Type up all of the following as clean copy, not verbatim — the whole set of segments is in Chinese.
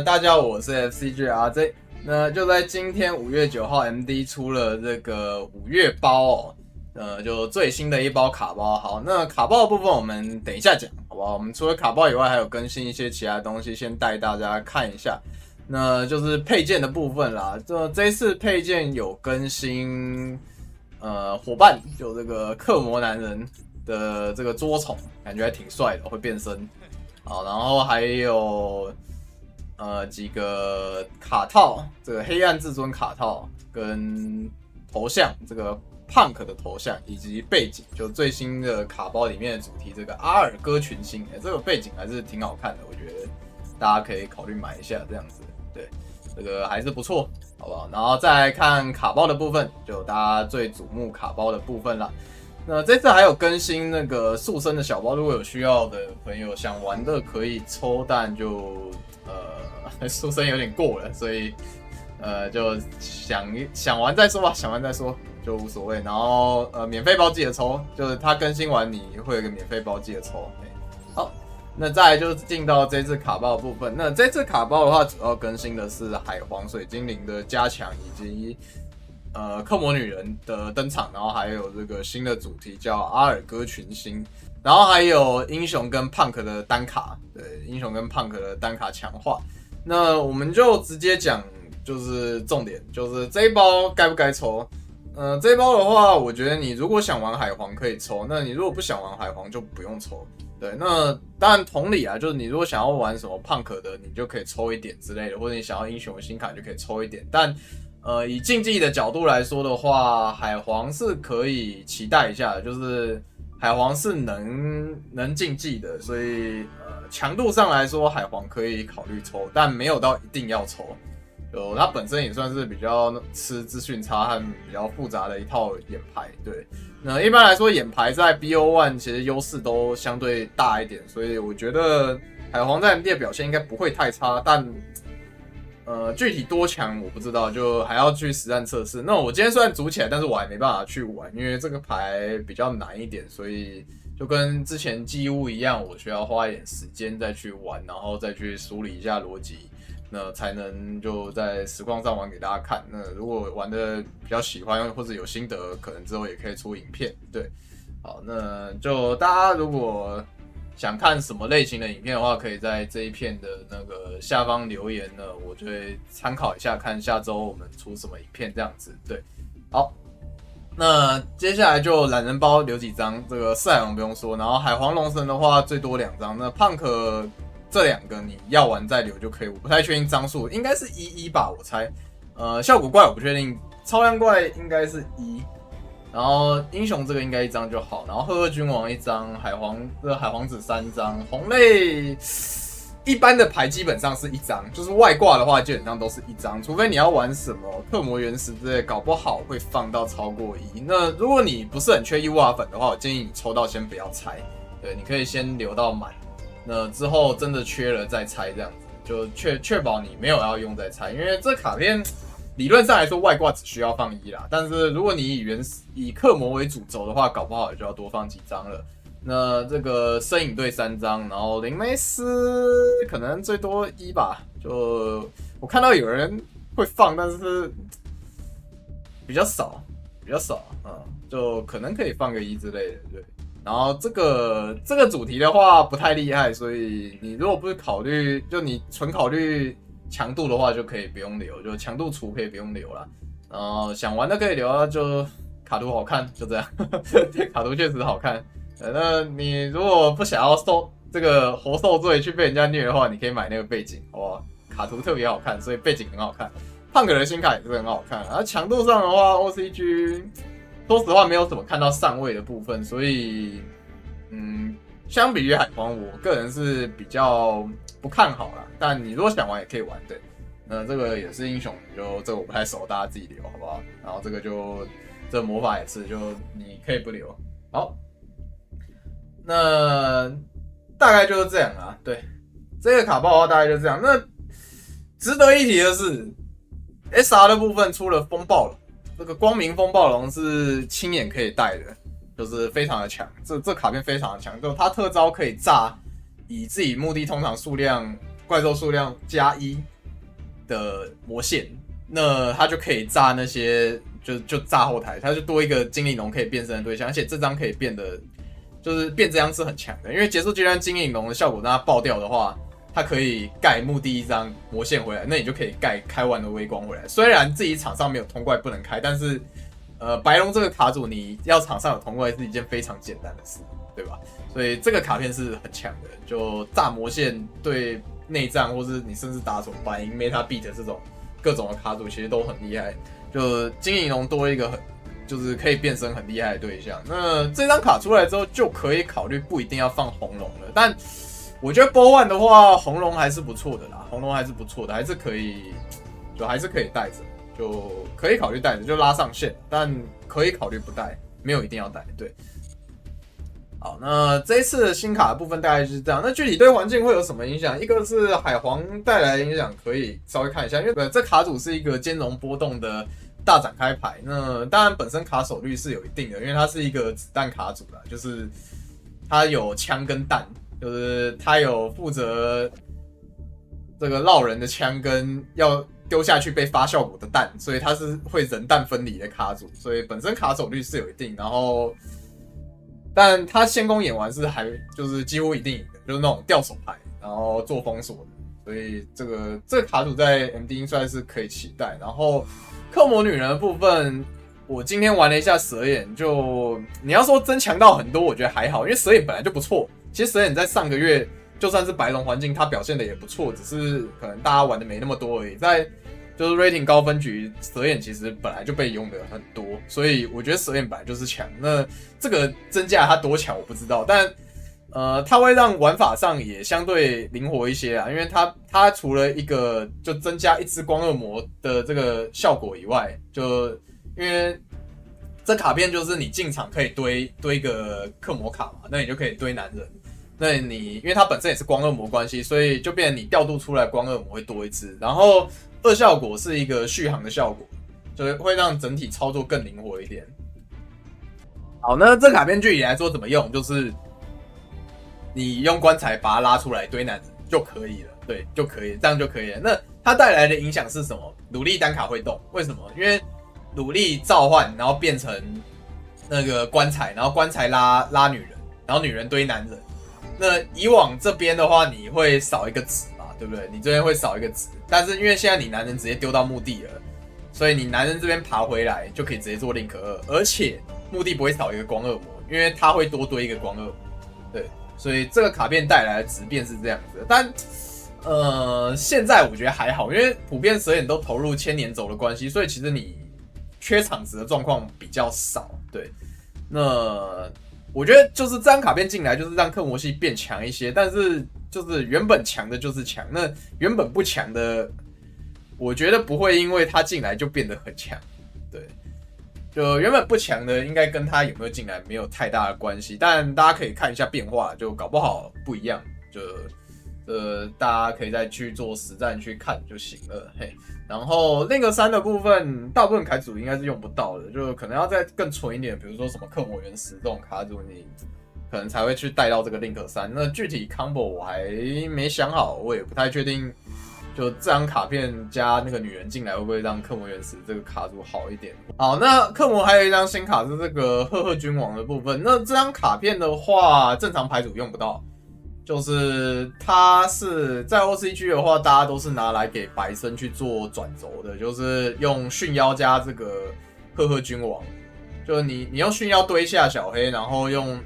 大家好，我是 FCGRZ。那就在今天5月9号，MD 出了这个5月包哦，就最新的一包卡包。好，那卡包的部分我们等一下讲，好不好？我们除了卡包以外，还有更新一些其他东西，先带大家看一下。那就是配件的部分啦，这一次配件有更新，伙伴就这个克魔男人的这个捉虫，感觉还挺帅的，会变身。好，然后还有几个卡套，这个黑暗至尊卡套跟头像，这个 Punk 的头像以及背景，就最新的卡包里面的主题，这个阿尔戈群星，这个背景还是挺好看的，我觉得大家可以考虑买一下，这样子，对，这个还是不错，好不好？然后再来看卡包的部分，就大家最瞩目卡包的部分啦。那这次还有更新那个速生的小包，如果有需要的朋友想玩的可以抽，但就速生有点过了，所以就想玩再说吧，想玩再说就无所谓。然后免费包记得抽，就是它更新完你会有一个免费包记得抽。好，那再来就是进到这次卡包的部分。那这次卡包的话，主要更新的是海皇水精灵的加强以及克魔女人的登场，然后还有这个新的主题叫阿尔戈群星，然后还有英雄跟 Punk 的单卡，对，英雄跟 Punk 的单卡强化。那我们就直接讲，就是重点，就是这一包该不该抽？这一包的话，我觉得你如果想玩海皇可以抽，那你如果不想玩海皇就不用抽。对，那当然同理啊，就是你如果想要玩什么 Punk 的，你就可以抽一点之类的，或者你想要英雄的新卡就可以抽一点，但以竞技的角度来说的话，海皇是可以期待一下的，就是海皇是能竞技的，所以强度上来说，海皇可以考虑抽，但没有到一定要抽。就它本身也算是比较吃资讯差和比较复杂的一套眼牌，对。那一般来说，眼牌在 BO1 其实优势都相对大一点，所以我觉得海皇在 MD 的表现应该不会太差，但具体多强我不知道，就还要去实战测试。那我今天虽然组起来，但是我还没办法去玩，因为这个牌比较难一点，所以就跟之前机屋一样，我需要花一点时间再去玩，然后再去梳理一下逻辑，那才能就在实况上玩给大家看。那如果玩的比较喜欢或者有心得，可能之后也可以出影片。对，好，那就大家如果想看什么类型的影片的话，可以在这一片的那个下方留言呢，我就会参考一下，看下周我们出什么影片这样子。对，好，那接下来就懒人包留几张，这个四海王不用说，然后海皇龙神的话最多2张，那Punk这2个你要玩再留就可以，我不太确定张数，应该是11吧，我猜。效果怪我不确定，超量怪应该是1。然后英雄这个应该1张就好，然后赫赫君王1张，海皇子3张，红类一般的牌基本上是1张，就是外挂的话基本上都是1张，除非你要玩什么特魔原石之类，搞不好会放到超过1。那如果你不是很缺 UR 粉的话，我建议你抽到先不要拆，对，你可以先留到满，那之后真的缺了再拆，这样子就确保你没有要用再拆，因为这卡片理论上来说，外挂只需要放1啦，但是如果你以克魔为主轴的话，搞不好也就要多放几张了。那这个身影队3张，然后灵媒斯可能最多1吧。就我看到有人会放，但是比较少，就可能可以放个1之类的，对。然后这个主题的话不太厉害，所以你如果不是考虑，就你纯考虑强度的话就可以不用留，就强度除可以不用留啦。然后想玩的可以留啊，就卡图好看，就这样。卡图确实好看。那你如果不想要这个活受罪去被人家虐的话，你可以买那个背景，好不好？卡图特别好看，所以背景很好看。Punk 的新卡也是很好看。而强度上的话 ，OCG 说实话没有怎么看到上位的部分，所以相比于海皇，我个人是比较不看好啦。但你如果想玩也可以玩，对。那这个也是英雄，就这个我不太熟，大家自己留好不好？然后这个这魔法也是，就你可以不留。好，那大概就是这样啦。对，这个卡包的话大概就这样。那值得一提的是 ，SR 的部分出了风暴龙，这个光明风暴龙是亲眼可以带的。就是非常的强，这卡片非常的强，就它特招可以炸以自己目的通常数量怪兽数量+1的魔线，那它就可以炸那些就炸后台，它就多一个精灵龙可以变身的对象，而且这张可以变得就是变这样是很强的，因为结束阶段精灵龙的效果让它爆掉的话，它可以盖墓地一张魔线回来，那你就可以盖开完的微光回来。虽然自己场上没有通怪不能开，但是白龙这个卡组你要场上有通怪是一件非常简单的事，对吧？所以这个卡片是很强的，就炸魔线对内战，或是你甚至打什么白银 Meta Beat 这种各种的卡组其实都很厉害。就精灵龙多一个就是可以变身很厉害的对象。那这张卡出来之后，就可以考虑不一定要放红龙了。但我觉得 BO1 的话，红龙还是不错的啦，红龙还是不错的，还是可以带着，就可以考虑带着，就拉上线，但可以考虑不带，没有一定要带。对。好，那这一次的新卡的部分大概就是这样。那具体对环境会有什么影响？一个是海皇带来的影响，可以稍微看一下，因为这卡组是一个兼容波动的大展开牌。那当然本身卡手率是有一定的，因为它是一个子弹卡组啦，就是它有枪跟弹，就是它有负责这个绕人的枪跟要丢下去被发效果的弹，所以它是会人弹分离的卡组，所以本身卡手率是有一定，然后。但他先攻演完是还就是几乎一定赢的，就是那种掉手牌，然后做封锁的，所以这个卡组在 MD 算是可以期待。然后克魔女人的部分，我今天玩了一下蛇眼，就你要说增强到很多，我觉得还好，因为蛇眼本来就不错。其实蛇眼在上个月就算是白龙环境，它表现的也不错，只是可能大家玩的没那么多而已。在就是 rating 高分局，蛇眼其实本来就被用的很多，所以我觉得蛇眼本来就是强。那这个增加它多强我不知道，但它会让玩法上也相对灵活一些啊，因为它除了一个就增加一只光恶魔的这个效果以外，就因为这卡片就是你进场可以堆一个克魔卡嘛，那你就可以堆男人。那你因为它本身也是光恶魔关系，所以就变成你调度出来光恶魔会多一只，然后二效果是一个续航的效果，就会让整体操作更灵活一点。好，那这卡片具体来说怎么用，就是你用棺材把它拉出来堆男人就可以了，对，就可以，这样就可以了。那它带来的影响是什么？努力单卡会动，为什么？因为努力召唤，然后变成那个棺材，然后棺材拉女人，然后女人堆男人。那以往这边的话，你会少一个子嘛，对不对？你这边会少一个子，但是因为现在你男人直接丢到墓地了，所以你男人这边爬回来就可以直接做 link 2，而且墓地不会少一个光恶魔，因为它会多堆一个光恶魔，对，所以这个卡片带来的质变是这样子的。但现在我觉得还好，因为普遍蛇眼都投入千年轴的关系，所以其实你缺场子的状况比较少，对，那。我觉得就是这张卡片进来，就是让克魔系变强一些，但是就是原本强的就是强，那原本不强的，我觉得不会因为他进来就变得很强，对，就原本不强的应该跟他有没有进来没有太大的关系，但大家可以看一下变化，就搞不好不一样，就大家可以再去做实战去看就行了，嘿。然后 Link 3的部分，大部分卡组应该是用不到的，就可能要再更纯一点，比如说什么克魔原石这种卡组，你可能才会去带到这个 Link 3。那具体 combo 我还没想好，我也不太确定。就这张卡片加那个女人进来，会不会让克魔原石这个卡组好一点？好，那克魔还有一张新卡是这个赫赫君王的部分。那这张卡片的话，正常牌组用不到。就是它是在 OCG 的话，大家都是拿来给白身去做转轴的，就是用驯妖加这个赫赫君王，就你用驯妖堆下小黑，然后用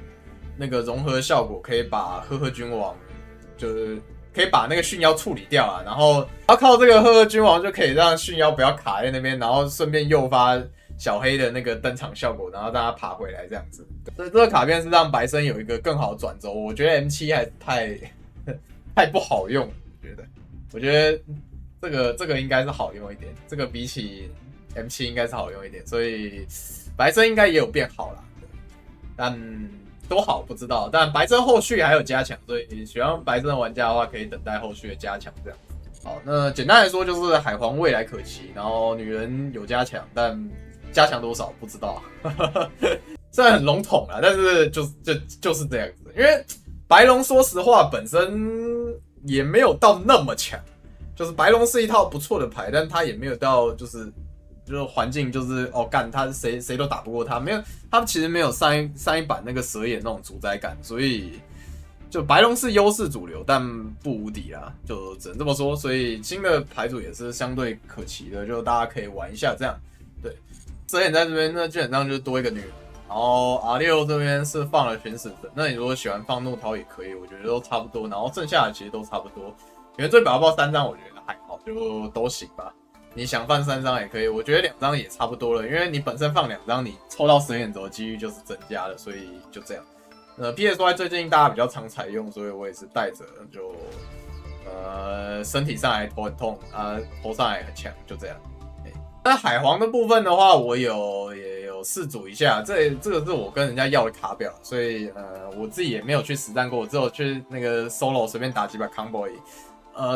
那个融合效果可以把赫赫君王，就是可以把那个驯妖处理掉啊，然后要靠这个赫赫君王就可以让驯妖不要卡在那边，然后顺便诱发小黑的那个登场效果，然后让他爬回来这样子。所以这个卡片是让白身有一个更好的转轴，我觉得 M7 还太不好用，我觉得这个应该是好用一点，这个比起 M7 应该是好用一点，所以白身应该也有变好啦，但多好不知道。但白身后续还有加强，所以喜欢白身的玩家的话，可以等待后续的加强这样。好，那简单来说就是海皇未来可期，然后女人有加强，但加强多少不知道，虽然很笼统啦，但是就是这样子。因为白龙说实话本身也没有到那么强。就是白龙是一套不错的牌，但他也没有到就是环境就是干他谁都打不过他，没有他其实没有上一版那个蛇眼那种主宰感，所以就白龙是优势主流，但不无敌啦，就只能这么说。所以新的牌组也是相对可期的，就大家可以玩一下这样。对，蛇眼在这边那基本上就是多一个女人，然后 R6 这边是放了玄死神，那你如果喜欢放怒涛也可以，我觉得都差不多，然后剩下的其实都差不多。原罪表包3张，我觉得还好，就都行吧。你想放3张也可以，我觉得2张也差不多了，因为你本身放2张，你抽到蛇眼轴的几率就是增加了，所以就这样。PSY 最近大家比较常采用，所以我也是带着，就身体上来头很痛啊，头上来很强，就这样。那海皇的部分的话，我也有试组一下，这个是我跟人家要的卡表，所以我自己也没有去实战过，我只有去那个 solo 随便打几把 combo 而已。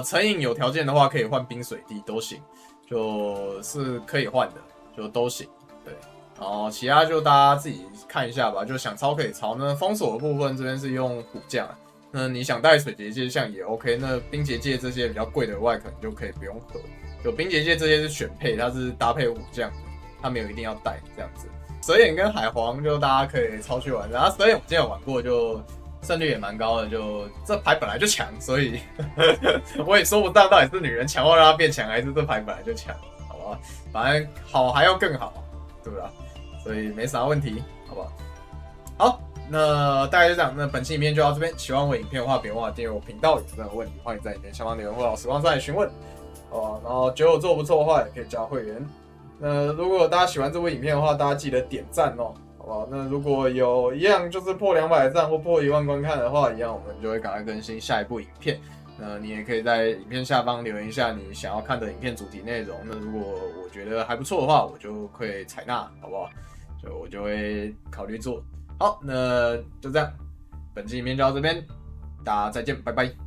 成瘾有条件的话，可以换冰水地都行，就是可以换的，就都行。对，然后其他就大家自己看一下吧，就想抄可以抄。那封锁的部分这边是用虎将，那你想带水结界像也 OK。那冰结界这些比较贵的外，可能就可以不用合。有冰结界这些是选配，它是搭配虎将的，它没有一定要带这样子。蛇眼跟海皇就大家可以抄去玩，然后蛇眼我之前有玩过就。胜率也蛮高的，就这牌本来就强，所以我也说不上到底是女人强或让它变强，还是这牌本来就强，好不好？反正好还要更好，对吧？所以没啥问题，好不好？好，那大概就这样。那本期影片就到这边，喜欢我影片的话，别忘了订阅我频道。有任何问题，欢迎在影片下方留言或到时光上来询问，好吧？然后觉得我做不错的话，也可以加会员。那如果大家喜欢这部影片的话，大家记得点赞哦。好，那如果有一样就是破200赞或破1万观看的话，一样我们就会赶快更新下一部影片。那你也可以在影片下方留言一下你想要看的影片主题内容。那如果我觉得还不错的话，我就会采纳，好不好？我就会考虑做。好，那就这样，本期影片就到这边，大家再见，拜拜。